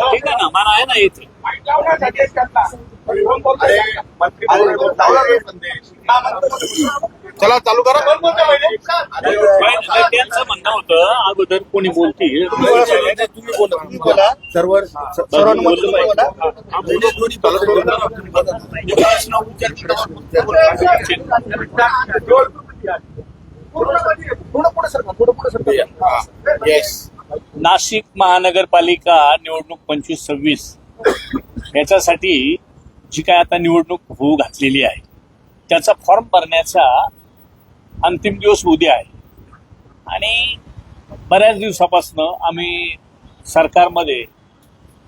ठीक आहे ना, मला आहे ना इथे. चला चालू करा. त्यांचं म्हणणं होतं अगोदर कोणी बोलतील तुम्ही बोला. सर्वांना नाशिक महानगरपालिका निवडणूक 25-26 याच्यासाठी जी काय आता निवडणूक होऊ घातलेली आहे त्याचा फॉर्म भरण्याचा अंतिम दिवस उद्या आहे. आणि बऱ्याच दिवसापासून आम्ही सरकारमध्ये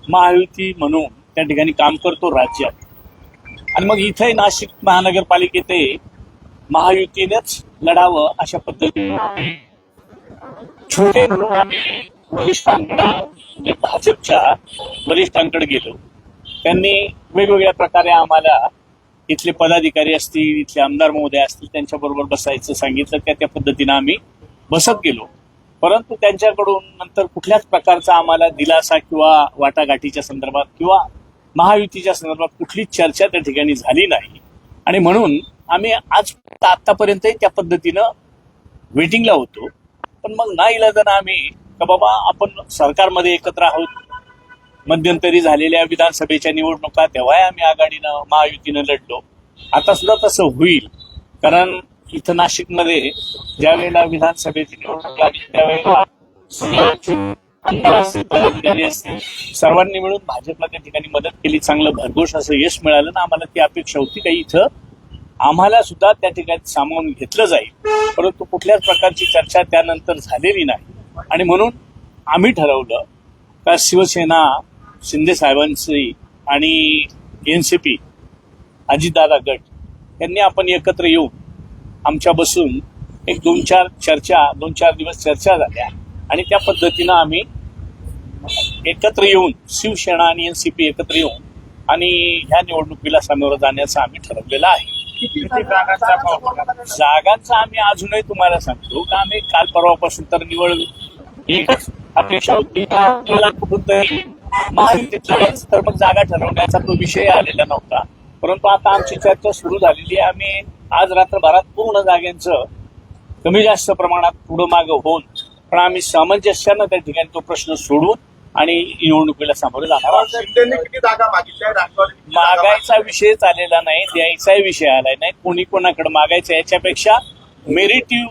महायुती म्हणून त्या ठिकाणी काम करतो राज्यात. आणि मग इथे नाशिक महानगरपालिकेत महायुतीनेच लढावं अशा पद्धतीने छोटे वरिष्ठांकडे भाजपच्या वरिष्ठांकडे गेलो. त्यांनी वेगवेगळ्या प्रकारे आम्हाला इथले पदाधिकारी असतील, इथले आमदार महोदय असतील, त्यांच्याबरोबर बसायचं सांगितलं. त्या पद्धतीनं आम्ही बसत गेलो. परंतु त्यांच्याकडून नंतर कुठल्याच प्रकारचा आम्हाला दिलासा किंवा वाटाघाटीच्या संदर्भात किंवा महायुतीच्या संदर्भात कुठलीच चर्चा त्या ठिकाणी झाली नाही. आणि म्हणून आम्ही आतापर्यंत त्या पद्धतीनं वेटिंगला होतो. पण मग नाईलाजानं आम्ही का बाबा आपण सरकारमध्ये एकत्र आहोत. मध्यंतरी झालेल्या विधानसभेच्या निवडणुका तेव्हा आम्ही आघाडीनं महायुतीनं लढलो. आता सुद्धा तसं होईल. कारण इथं नाशिकमध्ये ज्या वेळेला विधानसभेची निवडणूक लागली त्यावेळेला सर्वांनी मिळून भाजपला त्या ठिकाणी मदत केली. चांगलं भरघोष असं यश मिळालं ना. आम्हाला ती अपेक्षा होती काही इथं आम्हाला सुद्धा त्या ठिकाणी सामावून घेतलं जाईल. परंतु कुठल्याच प्रकारची चर्चा त्यानंतर झालेली नाही. आणि म्हणून आम्ही ठरवलं का शिवसेना शिंदे साहेबांची आणि एनसीपी अजितदादा गट यांनी आपण एकत्र येऊन आमच्या बसून एक 2-4 दिवस चर्चा झाल्या. आणि त्या पद्धतीनं आम्ही एकत्र येऊन शिवसेना आणि एनसीपी एकत्र येऊन आणि ह्या निवडणुकीला सामोरं जाण्याचं आम्ही ठरवलेलं आहे. जागांचा आम्ही अजूनही तुम्हाला सांगतो का आम्ही काल परवापासून तर निवड एकच अपेक्षा होती कुठून तरी महायुतीत लढायचं. तर मग जागा ठरवण्याचा तो विषय आलेला नव्हता. परंतु आता आमची चर्चा सुरू झालेली आहे. आम्ही आज रात्रभरात पूर्ण जागांचं कमी जास्त प्रमाणात पुढं मागं होऊन पण आम्ही सामंजस्यानं त्या ठिकाणी तो प्रश्न सोडून आणि निवडणुकीला सामोरे जाणार. किती जागा मागितल्या? मागायचा विषयच आलेला नाही, द्यायचाही विषय आलाय नाही. कोणी कोणाकडे मागायचं याच्यापेक्षा मेरिटिव्ह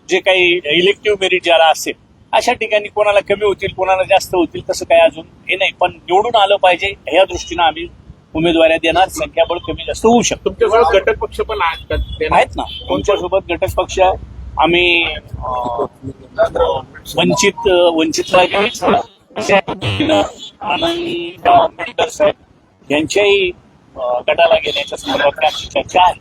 जे काही इलेक्टिव्ह मेरिट ज्याला असेल अशा ठिकाणी कोणाला कमी होतील कोणाला जास्त होतील तसं काही अजून हे नाही. पण निवडून आलं पाहिजे या दृष्टीनं आम्ही उमेदवाऱ्या देणार. संख्याबळ कमी जास्त होऊ शकतो. तुमच्यासोबत घटक पक्ष पण आहेत ना. कोणत्यासोबत घटक पक्ष आम्ही वंचितला आनंद साहेब यांच्याही गटाला घेण्याच्या संदर्भात आमची चर्चा आहे.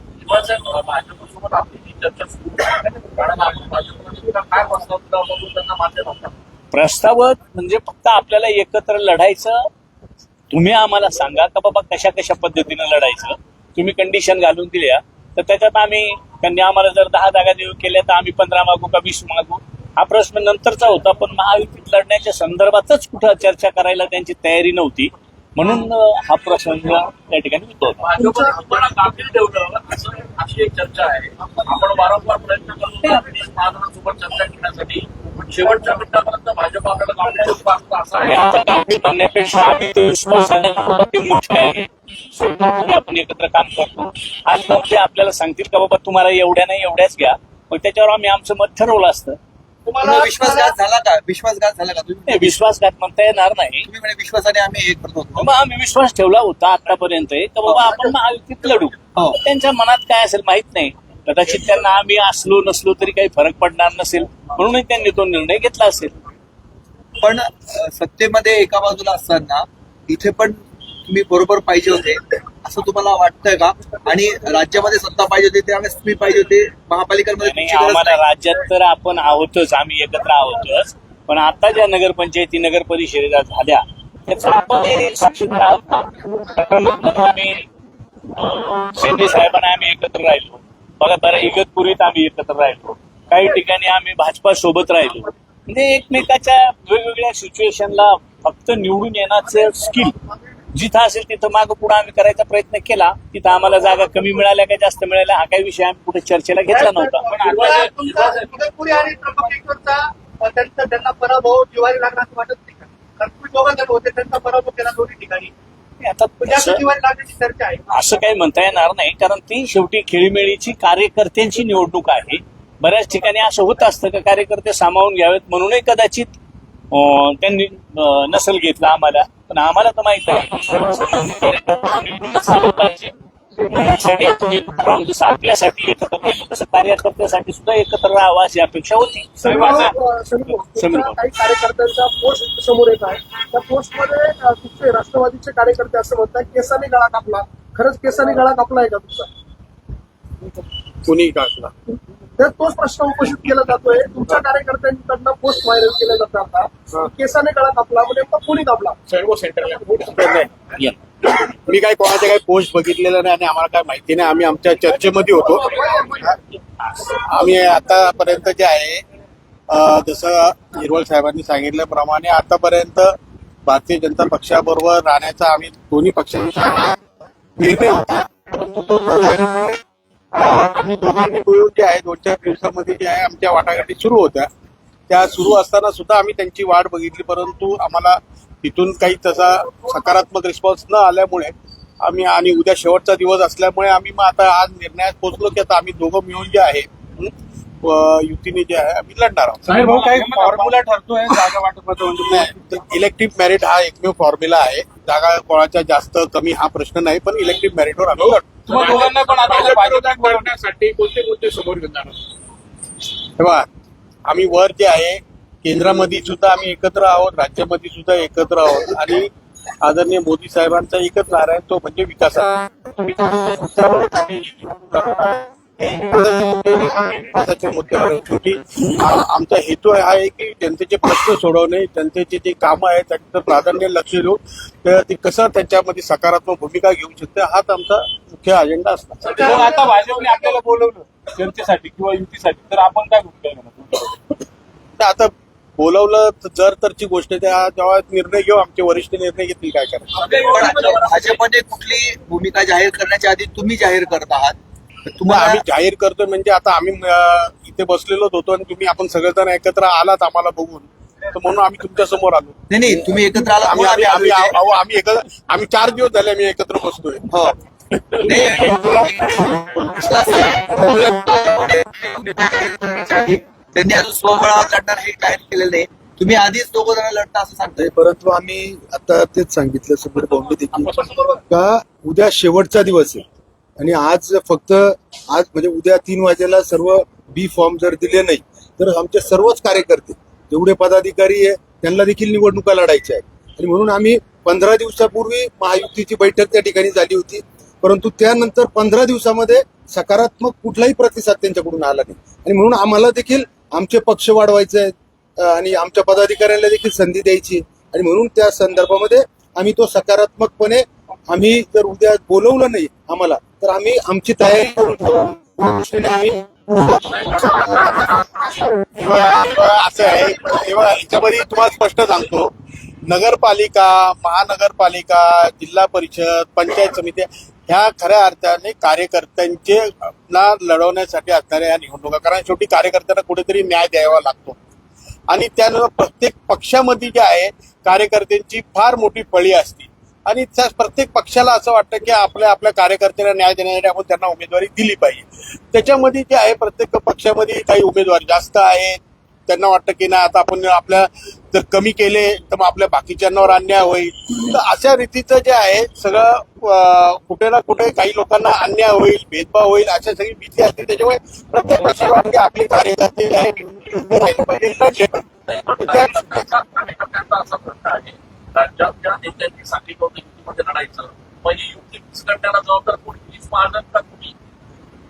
प्रस्तावात म्हणजे फक्त आपल्याला एकत्र लढायचं. तुम्ही आम्हाला सांगा का बाबा कशा पद्धतीनं लढायचं. तुम्ही कंडिशन घालून दिल्या तर त्याच्यात आम्ही त्यांनी आम्हाला जर 10 जागा देऊ केल्या तर आम्ही 15 मागू का 20 मागू हा प्रश्न नंतरचा होता. पण महायुतीत लढण्याच्या संदर्भातच कुठं चर्चा करायला त्यांची तयारी नव्हती. म्हणून हा प्रसंग त्या ठिकाणी अशी एक चर्चा आहे. आपण वारंवार प्रयत्न करतो चर्चा करण्यासाठी शेवटच्या मिनिटापर्यंत भाजप आपण एकत्र काम करतो. आज ते आपल्याला सांगतील का बाबा तुम्हाला एवढ्या नाही एवढ्याच घ्या. मग त्याच्यावर आम्ही आमचं मत ठरवलं असतं. तुम्हाला विश्वासघात झाला का तुम्ही? विश्वासघात म्हणता येणार नाही. तुम्ही म्हणजे विश्वासाने आम्ही एक करतो. मग आम्ही विश्वास ठेवला होता आतापर्यंत का बाबा आपण महायुतीत लढू. त्यांच्या मनात काय असेल माहित नाही. कदाचित त्यांना आम्ही असलो नसलो तरी काही फरक पडणार नसेल म्हणून त्यांनी तो निर्णय घेतला असेल. पण सत्तेमध्ये एका बाजूला असताना इथे पण तुम्ही बरोबर पाहिजे होते असं तुम्हाला वाटतंय का? आणि राज्यामध्ये सत्ता पाहिजे होती त्यावेळेस तुम्ही पाहिजे होते महापालिकांमध्ये. आम्हाला राज्यात तर आपण आहोतच, आम्ही एकत्र आहोतच. पण आता ज्या नगरपंचायती नगर परिषदेला झाल्या त्याचा आम्ही शिंदे साहेबांना आम्ही एकत्र राहिलो. बघा बरं इगतपुरीत आम्ही एकत्र राहिलो. काही ठिकाणी आम्ही भाजपा सोबत राहिलो. म्हणजे एकमेकाच्या वेगवेगळ्या सिच्युएशनला फक्त निवडून येण्याचं स्किल जिथं असेल तिथं मागं पुढे आम्ही करायचा प्रयत्न केला. तिथं आम्हाला जागा कमी मिळाल्या का जास्त मिळाल्या हा काही विषय आम्ही कुठे चर्चेला घेतला नव्हता. उदयपुरी आणि त्र्यंबकेश्वरचा त्यांना पराभव जिव्हारी लागला असं वाटत नाही का? कारण तुम्ही दोघं जण होते, त्यांचा पराभव केला दोन्ही ठिकाणी. आता जास्त तसं- जिव्हारी लागण्याची चर्चा आहे. असं काही म्हणता येणार नाही, कारण ती शेवटी खेळीमेळीची कार्यकर्त्यांची निवडणूक आहे. बऱ्याच ठिकाणी असं होत असतं का कार्यकर्ते सामावून घ्यावेत म्हणूनही कदाचित त्यांनी नसल घेतला आम्हाला. पण आम्हाला तर माहित आहे आपल्यासाठी एकत्र तसं कार्यकर्त्यासाठी सुद्धा एकत्र राहावं अशी अपेक्षा होती. काही कार्यकर्त्यांचा पोस्ट समोर येत आहे. त्या पोस्टमध्ये तुमचे राष्ट्रवादीचे कार्यकर्ते असं म्हणतात केसाने गळा कापला. खरंच केसाने गळा कापला आहे का तुमचा? कुणी काढला? तर तोच प्रश्न उपस्थित केला जातोय. तुमच्या कार्यकर्त्यांकडनं पोस्ट व्हायरल केलं जातं आता. केसाने गळा कापला म्हणजे कोणी कापला? सर्व सेंटरला या. मी काय कोणाचे काही पोस्ट बघितलेलं नाही आणि आम्हाला काय माहिती नाही. आम्ही आमच्या चर्चेमध्ये होतो. आम्ही आतापर्यंत जे आहे जसं हिरवळ साहेबांनी सांगितल्याप्रमाणे आतापर्यंत भारतीय जनता पक्षाबरोबर राहण्याचा आम्ही दोन्ही पक्षांचा निर्णय होता. आम्ही दोघांनी मिळून जे आहे 2-4 दिवसामध्ये जे आहे आमच्या वाटाघाटी सुरू होत्या. त्या सुरू असताना सुद्धा आम्ही त्यांची वाट बघितली, परंतु आम्हाला तिथून काही तसा सकारात्मक रिस्पॉन्स न आल्यामुळे आम्ही आणि उद्या शेवटचा दिवस असल्यामुळे आम्ही मग आता आज निर्णयात पोहोचलो की आता आम्ही दोघं मिळून जे आहे युतीने जे आहे आम्ही लढणार आहोत. साहेब भाऊ काही फॉर्म्युला ठरतोय जागा वाटपाचा म्हणजे इलेक्टिव्ह मेरिट हा एकमेव फॉर्म्युला आहे. जागा कोणाच्या जास्त कमी हा प्रश्न नाही, पण इलेक्टिव्ह मेरिटवर आम्ही लढतो. तुम्हा दोघांना पण आता भाजप करण्यासाठी कोणते मुद्दे समोर घेणार? तेव्हा आम्ही वर जे आहे केंद्रामध्ये सुद्धा आम्ही एकत्र आहोत, राज्यामध्ये सुद्धा एकत्र आहोत आणि आदरणीय मोदी साहेबांचा एकच नारा आहे तो म्हणजे विकास. मुद्द्यावर शेवटी आमचा हेतू हा आहे की जनतेचे प्रश्न सोडवणे, जनतेचे जे कामं आहेत त्याचं प्राधान्य लक्ष देऊन ते कसं त्याच्यामध्ये सकारात्मक भूमिका घेऊ शकते हाच आमचा मुख्य अजेंडा असणार. पण आता भाजपने आपल्याला बोलवलं चर्चेसाठी किंवा युतीसाठी, तर आपण काय भूमिका घेणार? तर आता बोलवलं जर तरची गोष्ट त्या जेव्हा निर्णय घेऊ आमचे वरिष्ठ निर्णय घेतील काय करायचं. पण भाजपने कुठली भूमिका जाहीर करण्याच्या आधी तुम्ही जाहीर करत आहात. तुम्हाला आम्ही जाहीर करतोय म्हणजे आता आम्ही इथे बसलेलोच होतो आणि तुम्ही आपण सगळेजण एकत्र आलात आम्हाला बघून, तर म्हणून आम्ही तुमच्या समोर आलो. नाही तुम्ही एकत्र आला आम्ही आम्ही आम्ही आम्ही आम्ही एकत्र आम्ही 4 दिवस झाले आम्ही एकत्र बसतोय. हो त्यांनी अजून स्वबळावर लढणार हे जाहीर केलेलं नाही. तुम्ही आधीच दोघं जण लढता असं सांगताय. परंतु आम्ही आता तेच सांगितलं सुबीर भाऊंनी देखील का उद्या शेवटचा दिवस आहे आणि आज फक्त आज म्हणजे उद्या 3 वाजेला सर्व बी फॉर्म जर दिले नाही तर आमचे सर्वच कार्यकर्ते जेवढे पदाधिकारी आहे त्यांना देखील निवडणुका लढायच्या आहेत आणि म्हणून आम्ही 15 दिवसापूर्वी महायुतीची बैठक त्या ठिकाणी झाली होती, परंतु त्यानंतर 15 दिवसामध्ये सकारात्मक कुठलाही प्रतिसाद त्यांच्याकडून आला नाही आणि म्हणून आम्हाला देखील आमचे पक्ष वाढवायचे आहेत आणि आमच्या पदाधिकाऱ्यांना देखील संधी द्यायची आणि म्हणून त्या संदर्भामध्ये आम्ही तो सकारात्मकपणे आम्ही जर उद्या बोलवलं नाही आम्हाला तर आम्ही आमची तयारी करून असं आहे. तेव्हा याच्यामध्ये तुम्हाला स्पष्ट सांगतो, नगरपालिका, महानगरपालिका, जिल्हा परिषद, पंचायत समिती ह्या खऱ्या अर्थाने कार्यकर्त्यांचे लढवण्यासाठी असणाऱ्या या निवडणुका, कारण शेवटी कार्यकर्त्यांना कुठेतरी न्याय द्यावा लागतो आणि त्यानंतर प्रत्येक पक्षामध्ये जे आहे कार्यकर्त्यांची फार मोठी फळी असते आणि त्या प्रत्येक पक्षाला असं वाटतं की आपल्या कार्यकर्त्यांना न्याय देण्यासाठी आपण त्यांना उमेदवारी दिली पाहिजे. त्याच्यामध्ये जे आहे प्रत्येक पक्षामध्ये काही उमेदवार जास्त आहेत, त्यांना वाटतं की नाही आता आपण आपल्या जर कमी केले तर मग आपल्या बाकीच्यांवर अन्याय होईल. तर अशा रीतीचं जे आहे सगळं कुठे ना कुठे काही लोकांना अन्याय होईल, भेदभाव होईल अशा सगळी भीती असते. त्याच्यामुळे प्रत्येक पक्षाला वाटते आपले कार्यकर्ते जे आहे असा प्रश्न आहे राज्यातल्या नेत्यांनी सांगितलं होतं युतीमध्ये लढायचं, म्हणजे युती करण्याला जबाबदार कोणी महाराष्ट्र कुणी?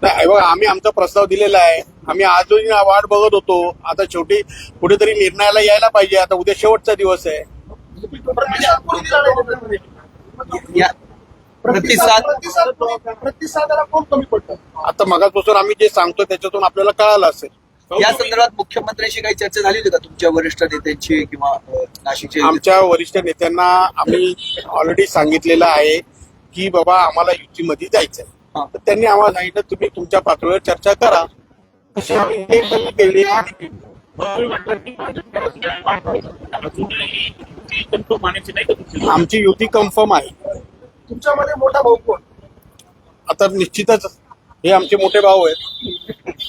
नाही बघा, आम्ही आमचा प्रस्ताव दिलेला आहे. आम्ही आजही वाट बघत होतो. आता शेवटी कुठेतरी निर्णयाला यायला पाहिजे. आता उद्या शेवटचा दिवस आहे. प्रतिसादाला कोण कमी पडतं? आता मगापासून आम्ही जे सांगतो त्याच्यातून आपल्याला कळालं असेल. या संदर्भात मुख्यमंत्र्यांशी काही चर्चा झाली होती का तुमच्या वरिष्ठ नेत्यांची किंवा नाशिकचे? आमच्या वरिष्ठ नेत्यांना आम्ही ऑलरेडी सांगितलेलं आहे की बाबा आम्हाला युतीमध्ये जायचंय. हा. तर त्यांनी आम्हाला सांगितलं तुम्ही तुमच्या पातळीवर चर्चा करा. तशी आम्ही हे पण केली. मानायची नाही का तुमची? आमची युती कन्फर्म आहे. तुमच्यामध्ये मोठा भाऊ कोण? आता निश्चितच हे आमचे मोठे भाऊ आहेत.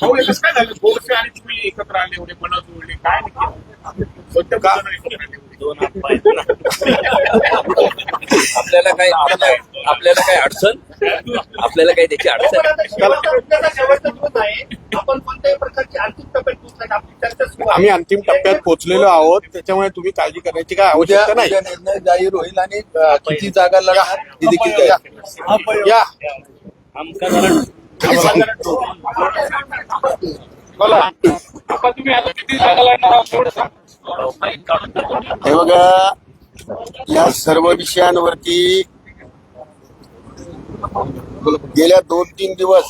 भाऊ एकच काय झालं बोरसे आणि तुम्ही एकत्र आले एवढे मन जुळले काय नक्की कोणत्या मुद्द्यावर एकत्र आले एवढे? आपल्याला काय अडचण आपल्याला काय त्याची अडचण आपण कोणत्याही प्रकारची आर्थिक टप्प्यात आपली चर्चा सुरू आहे. आम्ही अंतिम टप्प्यात पोहोचलेलो आहोत. त्याच्यामुळे तुम्ही काळजी करण्याची काय उद्या आवश्यकता नाही. उद्या निर्णय जाहीर होईल आणि किती जागा लढणार हे देखील जाहीर. या आमका जरा बोला. आता तुम्ही आता किती जागा लढणार आहात तेवढं सांगा. हे बघा, या सर्व विषयांवरती गेल्या 2-3 दिवस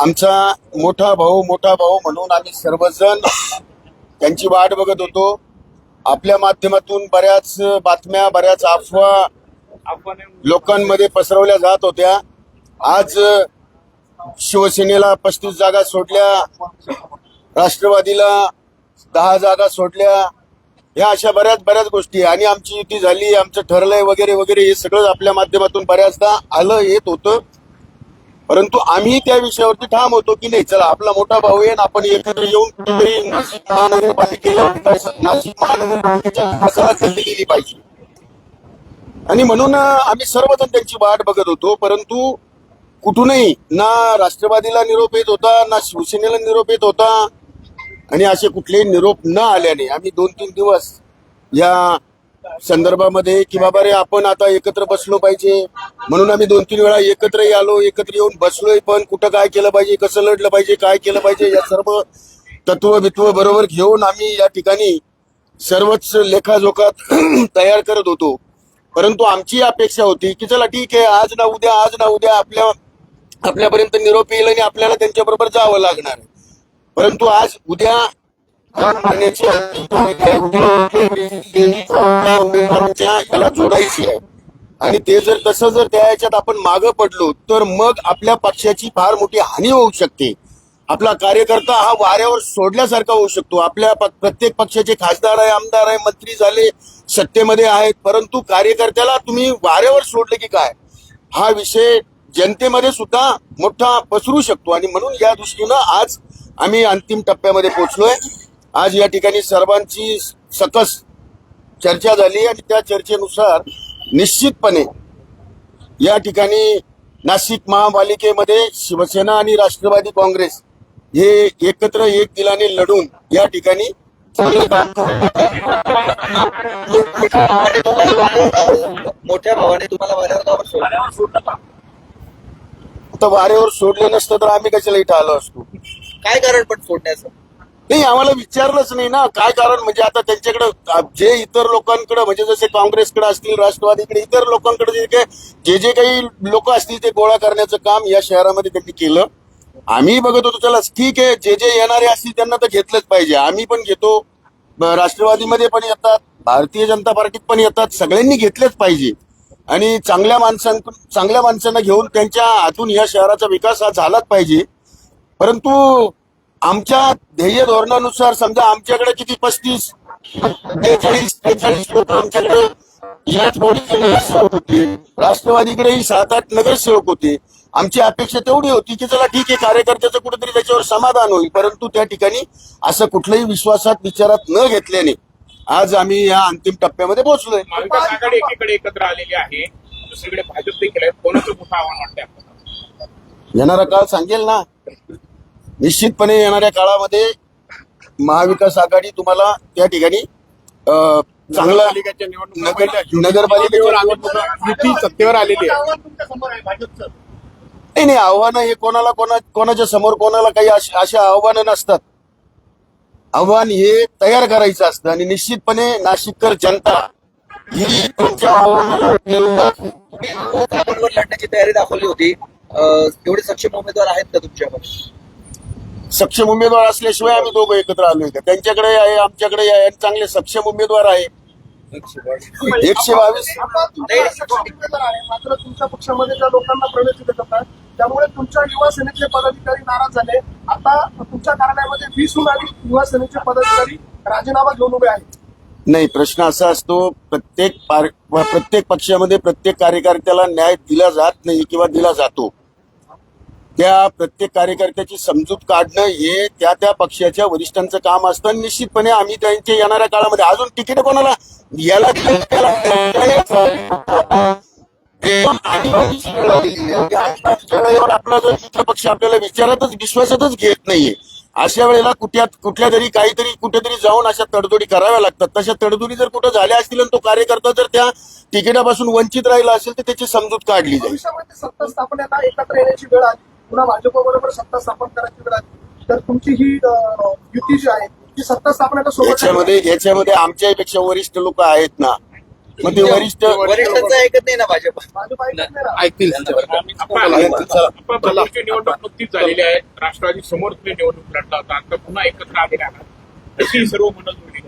आमचा मोठा भाऊ म्हणून आम्ही सर्वजण त्यांची वाट बघत होतो. आपल्या माध्यमातून बऱ्याच बातम्या, बऱ्याच अफवा आपण लोकांमध्ये पसरवल्या जात होत्या. आज शिवसेनेला 35 जागा सोडल्या, राष्ट्रवादीला 10 जागा सोडल्या, या अशा बऱ्याच गोष्टी. आणि आमची युती झाली, आमचं ठरलंय वगैरे वगैरे हे सगळं आपल्या माध्यमातून बऱ्याचदा आलं येत होतं. परंतु आम्ही त्या विषयावरती ठाम होतो की नाही, चला आपला मोठा भाऊ आहे, आपण एकत्र येऊन कुठेतरी नाशिक महानगरपालिकेच्या विकासाला गती दिली पाहिजे. आणि म्हणून आम्ही सर्वजण त्यांची वाट बघत होतो. परंतु कुठूनही ना राष्ट्रवादीला निरोप येत होता, ना शिवसेनेला निरोप येत होता. आणि असे कुठलेही निरोप न आल्याने आम्ही 2-3 दिवस या संदर्भामध्ये की बाबा रे आपण आता एकत्र बसलो पाहिजे म्हणून आम्ही 2-3 वेळा एकत्रही आलो, एकत्र येऊन बसलोय. पण कुठं काय केलं पाहिजे, कसं लढलं पाहिजे, काय केलं पाहिजे, या सर्व तत्व बरोबर घेऊन आम्ही या ठिकाणी सर्वच लेखाजोखात तयार करत होतो. परंतु आमची अपेक्षा होती की चला ठीक आहे, आज ना उद्या आपल्यापर्यंत निरोप येईल आणि आपल्याला त्यांच्याबरोबर जावं लागणार आहे. परंतु आज उद्या याला जोडायची आहे. आणि ते जर तसं जर त्या याच्यात आपण मागं पडलो तर मग आपल्या पक्षाची फार मोठी हानी होऊ शकते. आपला कार्यकर्ता हा वाऱ्यावर सोडल्यासारखा होऊ शकतो. आपल्या प्रत्येक पक्षाचे खासदार आहे, आमदार आहे, मंत्री झाले, सत्तेमध्ये आहेत, परंतु कार्यकर्त्याला तुम्ही वाऱ्यावर सोडले की काय, हा विषय जनतेमध्ये सुद्धा मोठा पसरू शकतो. आणि म्हणून या दृष्टीनं आज आम्ही अंतिम टप्प्यामध्ये पोहोचलोय. आज या ठिकाणी सर्वांची सकस चर्चा झाली आणि त्या चर्चेनुसार निश्चितपणे या ठिकाणी नाशिक महापालिकेमध्ये शिवसेना आणि राष्ट्रवादी काँग्रेस हे एकत्र एक दिलाने लढून या ठिकाणी मोठ्या भावाने तुम्हाला वाऱ्यावर सोडलं. कार्यावर सोडलं का? आता वाऱ्यावर सोडलं नसतं तर आम्ही कशाला इथं आलो असतो. काय कारण पण सोडण्याचं? नाही, आम्हाला विचारलंच नाही ना काय कारण. म्हणजे आता त्यांच्याकडे जे इतर लोकांकडे म्हणजे जसे काँग्रेसकडे असतील, राष्ट्रवादीकडे, इतर लोकांकडे जे काही लोक असतील ते गोळा करण्याचं काम या शहरामध्ये त्यांनी केलं. आम्ही बघत होतो चला ठीक आहे, जे येणारे असतील त्यांना तर घेतलंच पाहिजे. आम्ही पण घेतो, राष्ट्रवादीमध्ये पण येतात, भारतीय जनता पार्टीत पण येतात, सगळ्यांनी घेतलेच पाहिजे. आणि चांगल्या माणसांना घेऊन त्यांच्या हातून या शहराचा विकास हा झालाच पाहिजे. परंतु आमच्या ध्येय धोरणानुसार समजा आमच्याकडे किती 35-43 लोक आमच्याकडे होते, राष्ट्रवादीकडेही 7-8 नगरसेवक होते. आमची अपेक्षा तेवढी होती की चला ठीक आहे, कार्यकर्त्याचं कुठेतरी त्याच्यावर समाधान होईल. परंतु त्या ठिकाणी असं कुठल्याही विचारात न घेतल्याने आज आम्ही या अंतिम टप्प्यामध्ये पोहोचलोय. महाविकास आघाडी एकीकडे एकत्र आलेली आहे, दुसरीकडे भाजप देखील आहे. कोणाचं मोठं आव्हान वाटतंय आपल्याला? येणारा काळ सांगेल ना. निश्चितपणे येणाऱ्या काळामध्ये महाविकास आघाडी तुम्हाला त्या ठिकाणी चांगला नगरपालिकेच्या युती सत्तेवर आलेली आहे. आव्हान तुमच्या समोर आहे भाजपचं. नाही, आव्हानं हे कोणाच्या समोर कोणाला काही अशा आव्हानं नसतात. आव्हान हे तयार करायचं असतं आणि निश्चितपणे नाशिककर जनता ही तुमच्या आव्हानाला लढण्याची तयारी दाखवली होती. एवढे सक्षम उमेदवार आहेत का तुमच्याकडे? सक्षम उमेदवार असल्याशिवाय आम्ही दोघं एकत्र आलोय का? त्यांच्याकडे आहे, आमच्याकडे आहे, आणि चांगले सक्षम उमेदवार आहे. 122 आता तुमचा सक्षम उमेदवार आहे, मात्र तुमच्या पक्षामध्ये ज्या लोकांना प्रवेश देत आहेत त्यामुळे तुमच्या युवा सेनेचे पदाधिकारी नाराज झाले. आता तुमच्या कार्यालयामध्ये 20हून अधिक युवा सेनेचे पदाधिकारी राजीनामा घेऊन उभे आहेत. नाही, प्रश्न असा असतो, प्रत्येक पक्षामध्ये प्रत्येक कार्यकर्त्याला न्याय दिला जात नाही किंवा दिला जातो. त्या प्रत्येक कार्यकर्त्याची समजूत काढणं हे त्या पक्षाच्या वरिष्ठांचं काम असतं. आणि निश्चितपणे आम्ही त्यांच्या येणाऱ्या काळामध्ये अजून तिकीट कोणाला याला आपला जो मित्र पक्ष आपल्याला विश्वासातच घेत नाहीये, अशा वेळेला कुठल्या तरी कुठेतरी जाऊन अशा तडजोडी कराव्या लागतात. तशा तडजोडी जर कुठं झाल्या असतील आणि तो कार्यकर्ता जर त्या तिकिटापासून वंचित राहिला असेल तर त्याची समजूत काढली जाईल. भविष्यामध्ये सत्ता स्थापनेला एकत्र येण्याची वेळ आली, पुन्हा भाजपबरोबर सत्ता स्थापन करायची वेळ आली, तर तुमची ही युती जी आहे ती सत्ता स्थापनेला सोबत याच्यामध्ये आमच्यापेक्षा वरिष्ठ लोक आहेत ना, मग ते वरिष्ठांचं ऐकत नाही ना भाजप. भाजप ऐकत नाही ना. ऐकतील. आपण भरपूरची निवडणूक नुकतीच झालेली आहे. राष्ट्रवादी समोर तुम्ही निवडणूक लढला होता, आता पुन्हा एकत्र आले राहणार अशी सर्व म्हणत होती.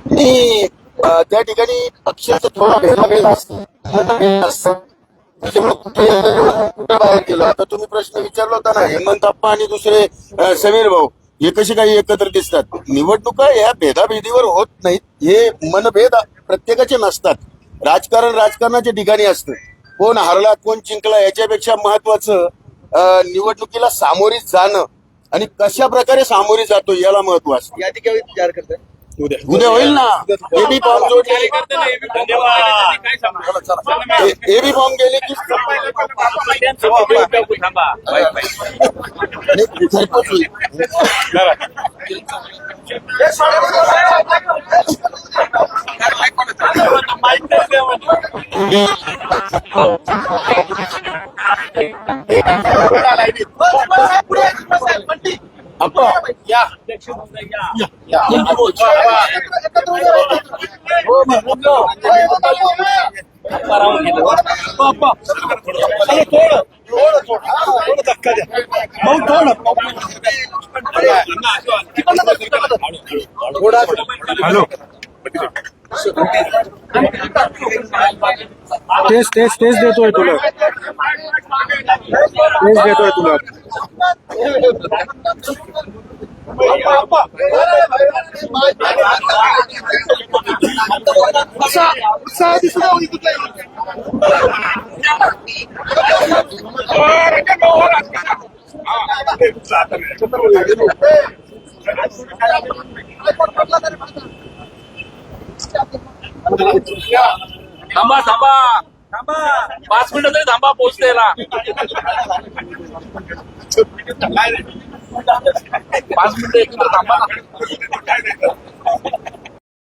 आणि त्या ठिकाणी पक्षाचं थोडा भेदाभेद असतो. त्याच्यामुळे कुठे बाहेर केलं. आता तुम्ही प्रश्न विचारला होता ना, हेमंत अप्पा आणि दुसरे समीर भाऊ हे कसे काही एकत्र दिसतात. निवडणुका या भेदाभेदीवर होत नाहीत. हे मनभेद प्रत्येकाचे नसतात. राजकारणाच्या ठिकाणी असतं. कोण हरला कोण जिंकला याच्यापेक्षा महत्वाचं निवडणुकीला सामोरी जाणं आणि कशा प्रकारे सामोरी जातो याला महत्व असतं. यादी केव्हा तयार करताय? उद्या होईल ना. एबी फॉर्म जोडले, एबी फॉर्म गेले की घरपोच होईल. अप्पा या हॅलो टेस्ट देतोय तुला. थांबा 5 मिनिटं तरी थांबा, पोहोचतेला 5 मिनिटं एकत्र थांबा.